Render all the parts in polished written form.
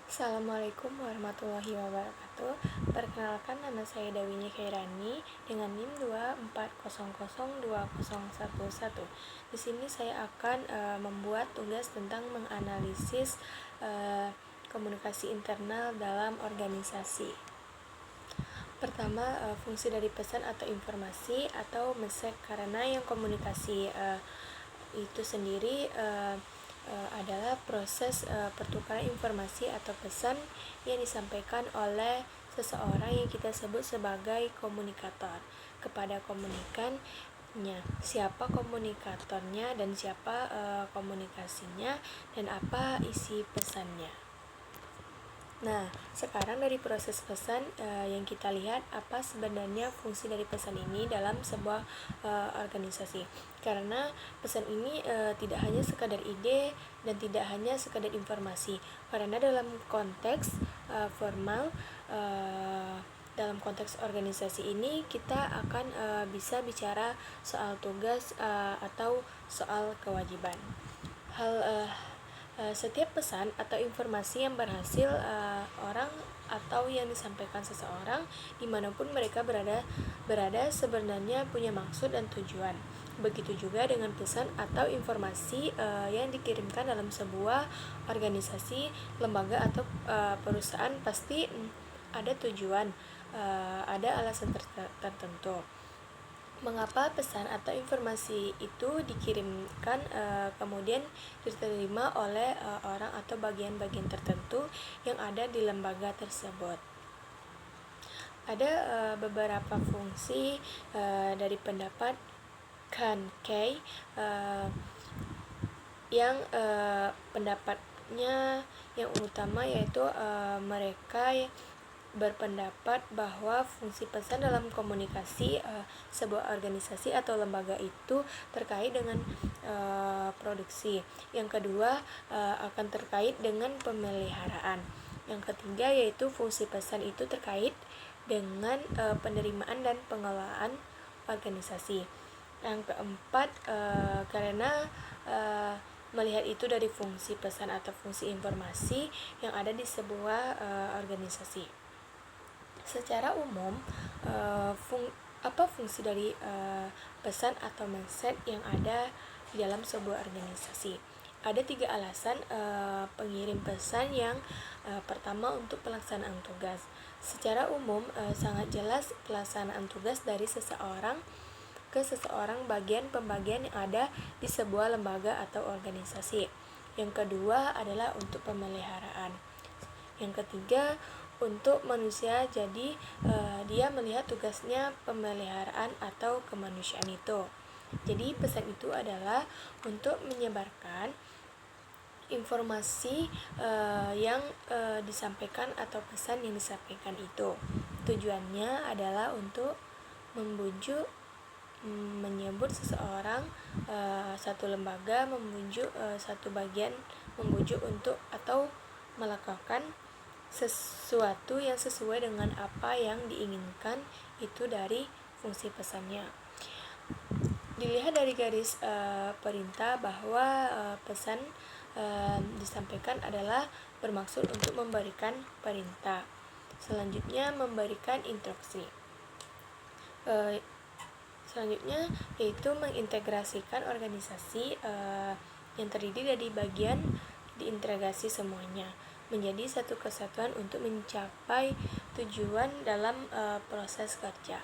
Assalamualaikum warahmatullahi wabarakatuh. Perkenalkan, nama saya Dawinya Khairani dengan NIM 240020111. Di sini saya akan membuat tugas tentang menganalisis komunikasi internal dalam organisasi. Pertama, fungsi dari pesan atau informasi atau message, karena yang komunikasi itu sendiri adalah proses pertukaran informasi atau pesan yang disampaikan oleh seseorang yang kita sebut sebagai komunikator kepada komunikannya. Siapa komunikatornya dan siapa komunikasinya dan apa isi pesannya. Nah, sekarang dari proses pesan yang kita lihat apa sebenarnya fungsi dari pesan ini dalam sebuah organisasi. Karena pesan ini tidak hanya sekadar ide dan tidak hanya sekadar informasi. Karena dalam konteks formal, dalam konteks organisasi ini kita akan bisa bicara soal tugas atau soal kewajiban. Setiap pesan atau informasi yang berhasil orang atau yang disampaikan seseorang dimanapun mereka berada sebenarnya punya maksud dan tujuan. Begitu juga dengan pesan atau informasi yang dikirimkan dalam sebuah organisasi, lembaga atau perusahaan pasti ada tujuan, ada alasan tertentu. Mengapa pesan atau informasi itu dikirimkan kemudian diterima oleh orang atau bagian-bagian tertentu yang ada di lembaga tersebut. Ada beberapa fungsi dari pendapat Kan Kay yang pendapatnya yang utama yaitu mereka berpendapat bahwa fungsi pesan dalam komunikasi sebuah organisasi atau lembaga itu terkait dengan produksi. Yang kedua akan terkait dengan pemeliharaan. Yang ketiga yaitu fungsi pesan itu terkait dengan penerimaan dan pengelolaan organisasi. Yang keempat karena melihat itu dari fungsi pesan atau fungsi informasi yang ada di sebuah organisasi. Secara umum, apa fungsi dari pesan atau mindset yang ada di dalam sebuah organisasi? Ada 3 alasan pengirim pesan. Yang pertama, untuk pelaksanaan tugas. Secara umum sangat jelas pelaksanaan tugas dari seseorang ke seseorang, bagian-pembagian yang ada di sebuah lembaga atau organisasi. Yang kedua adalah untuk pemeliharaan. Yang ketiga untuk manusia, jadi dia melihat tugasnya pemeliharaan atau kemanusiaan itu. Jadi pesan itu adalah untuk menyebarkan informasi yang disampaikan atau pesan yang disampaikan itu. Tujuannya adalah untuk membujuk, menyebut seseorang, satu lembaga, membujuk satu bagian, membujuk untuk atau melakukan sesuatu yang sesuai dengan apa yang diinginkan itu dari fungsi pesannya. Dilihat dari garis perintah bahwa pesan disampaikan adalah bermaksud untuk memberikan perintah. Selanjutnya memberikan instruksi. Selanjutnya yaitu mengintegrasikan organisasi yang terdiri dari bagian diintegrasi semuanya menjadi satu kesatuan untuk mencapai tujuan dalam proses kerja.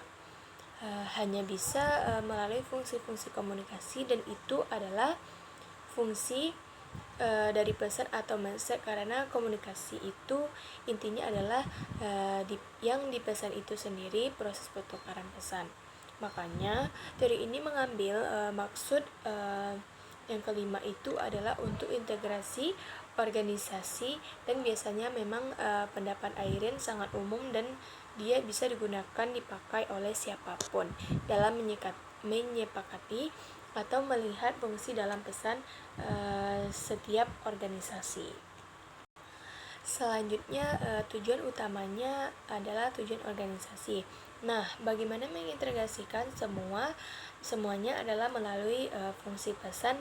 Hanya bisa melalui fungsi-fungsi komunikasi, dan itu adalah fungsi dari pesan atau mindset, karena komunikasi itu intinya adalah yang dipesan itu sendiri, proses pertukaran pesan. Makanya teori ini mengambil maksud yang kelima itu adalah untuk integrasi organisasi, dan biasanya memang pendapat Irene sangat umum dan dia bisa digunakan dipakai oleh siapapun dalam menyepakati atau melihat fungsi dalam pesan setiap organisasi. Selanjutnya tujuan utamanya adalah tujuan organisasi. Nah, bagaimana mengintegrasikan semuanya adalah melalui fungsi pesan.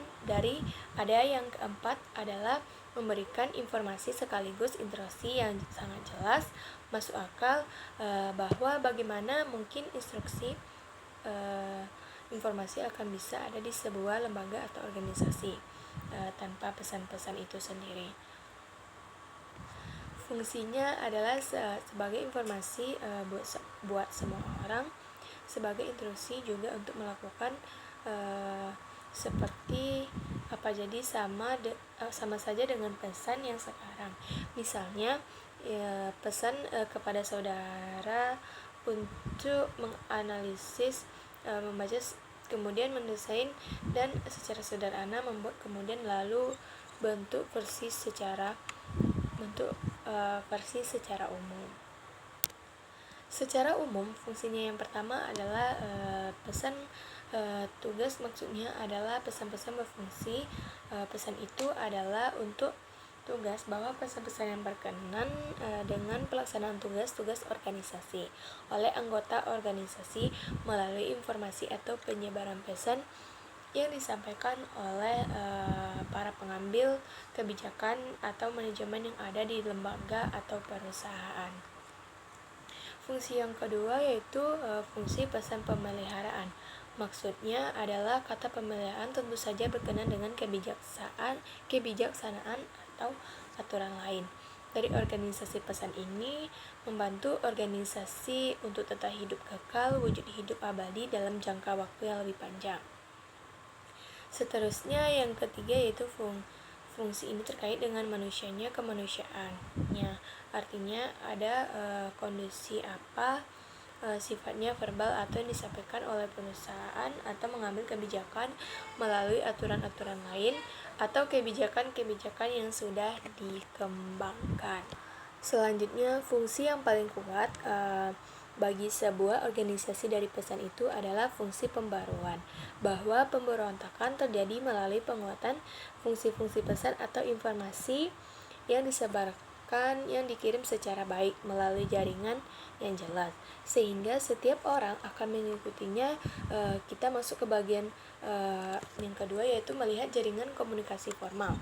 Ada yang keempat adalah memberikan informasi sekaligus instruksi yang sangat jelas, masuk akal, bahwa bagaimana mungkin instruksi informasi akan bisa ada di sebuah lembaga atau organisasi tanpa pesan-pesan itu sendiri. Fungsinya adalah sebagai informasi buat semua orang, sebagai instruksi juga untuk melakukan seperti apa, jadi sama saja dengan pesan yang sekarang. Misalnya pesan kepada saudara untuk menganalisis, membaca, kemudian mendesain, dan secara sederhana membuat, kemudian lalu bentuk versi secara umum. Secara umum, fungsinya yang pertama adalah pesan tugas, maksudnya adalah pesan-pesan berfungsi. Pesan itu adalah untuk tugas, bahwa pesan-pesan yang berkenan dengan pelaksanaan tugas-tugas organisasi oleh anggota organisasi melalui informasi atau penyebaran pesan yang disampaikan oleh para pengambil kebijakan atau manajemen yang ada di lembaga atau perusahaan. Fungsi yang kedua yaitu fungsi pesan pemeliharaan. Maksudnya adalah kata pemeliharaan tentu saja berkenaan dengan kebijaksanaan atau aturan lain dari organisasi. Pesan ini membantu organisasi untuk tetap hidup kekal, wujud hidup abadi dalam jangka waktu yang lebih panjang. Seterusnya yang ketiga yaitu fungsi ini terkait dengan manusianya, kemanusiaannya. Artinya ada kondisi apa sifatnya verbal atau yang disampaikan oleh perusahaan atau mengambil kebijakan melalui aturan-aturan lain atau kebijakan-kebijakan yang sudah dikembangkan. Selanjutnya, fungsi yang paling kuat bagi sebuah organisasi dari pesan itu adalah fungsi pembaruan, bahwa pemberontakan terjadi melalui penguatan fungsi-fungsi pesan atau informasi yang disebarkan, yang dikirim secara baik melalui jaringan yang jelas, sehingga setiap orang akan mengikutinya. Kita masuk ke bagian yang kedua, yaitu melihat jaringan komunikasi formal.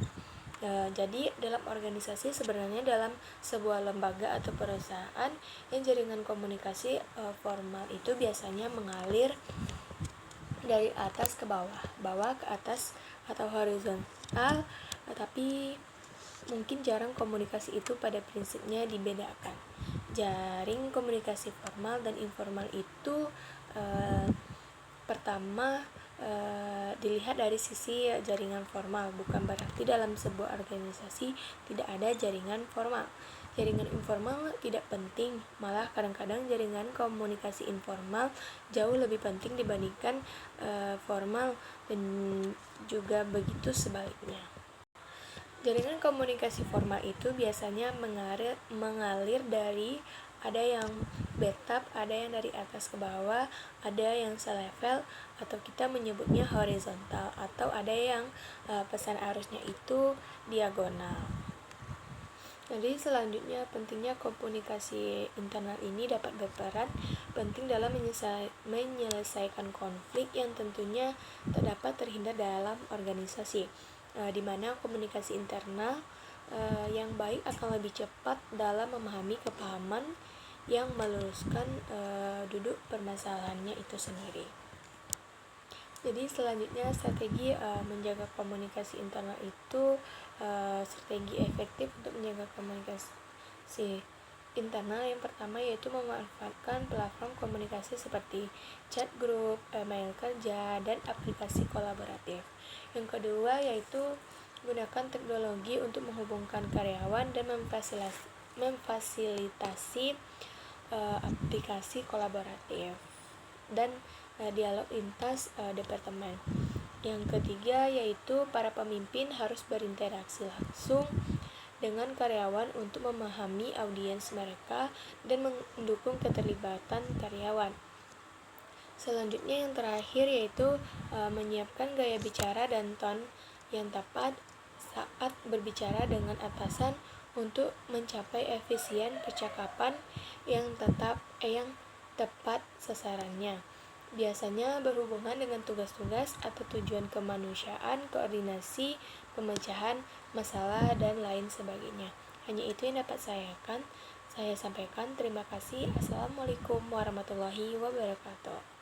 Jadi dalam organisasi, sebenarnya dalam sebuah lembaga atau perusahaan, yang jaringan komunikasi formal itu biasanya mengalir dari atas ke bawah ke atas atau horizontal, tapi mungkin jarang komunikasi itu pada prinsipnya dibedakan. Jaring komunikasi formal dan informal itu pertama dilihat dari sisi jaringan formal. Bukan berarti dalam sebuah organisasi tidak ada jaringan formal. Jaringan informal tidak penting, malah kadang-kadang jaringan komunikasi informal jauh lebih penting dibandingkan formal, dan juga begitu sebaliknya. Jaringan komunikasi formal itu biasanya mengalir dari, ada yang betap, ada yang dari atas ke bawah, ada yang selevel atau kita menyebutnya horizontal, atau ada yang pesan arusnya itu diagonal. Jadi selanjutnya, pentingnya komunikasi internal ini dapat berperan penting dalam menyelesaikan konflik yang tentunya tak dapat terhindar dalam organisasi, di mana komunikasi internal yang baik akan lebih cepat dalam memahami kepahaman yang meluruskan duduk permasalahannya itu sendiri. Jadi selanjutnya, strategi menjaga komunikasi internal itu, strategi efektif untuk menjaga komunikasi internal yang pertama yaitu memanfaatkan platform komunikasi seperti chat grup, email kerja, dan aplikasi kolaboratif. Yang kedua yaitu gunakan teknologi untuk menghubungkan karyawan dan memfasilitasi aplikasi kolaboratif dan dialog lintas departemen. Yang ketiga yaitu para pemimpin harus berinteraksi langsung dengan karyawan untuk memahami audiens mereka dan mendukung keterlibatan karyawan. Selanjutnya yang terakhir yaitu menyiapkan gaya bicara dan tone yang tepat saat berbicara dengan atasan untuk mencapai efisien percakapan yang tepat sasarannya. biasanya berhubungan dengan tugas-tugas atau tujuan kemanusiaan, koordinasi, pemecahan masalah, dan lain sebagainya. Hanya itu yang dapat saya sampaikan. Terima kasih. Assalamualaikum warahmatullahi wabarakatuh.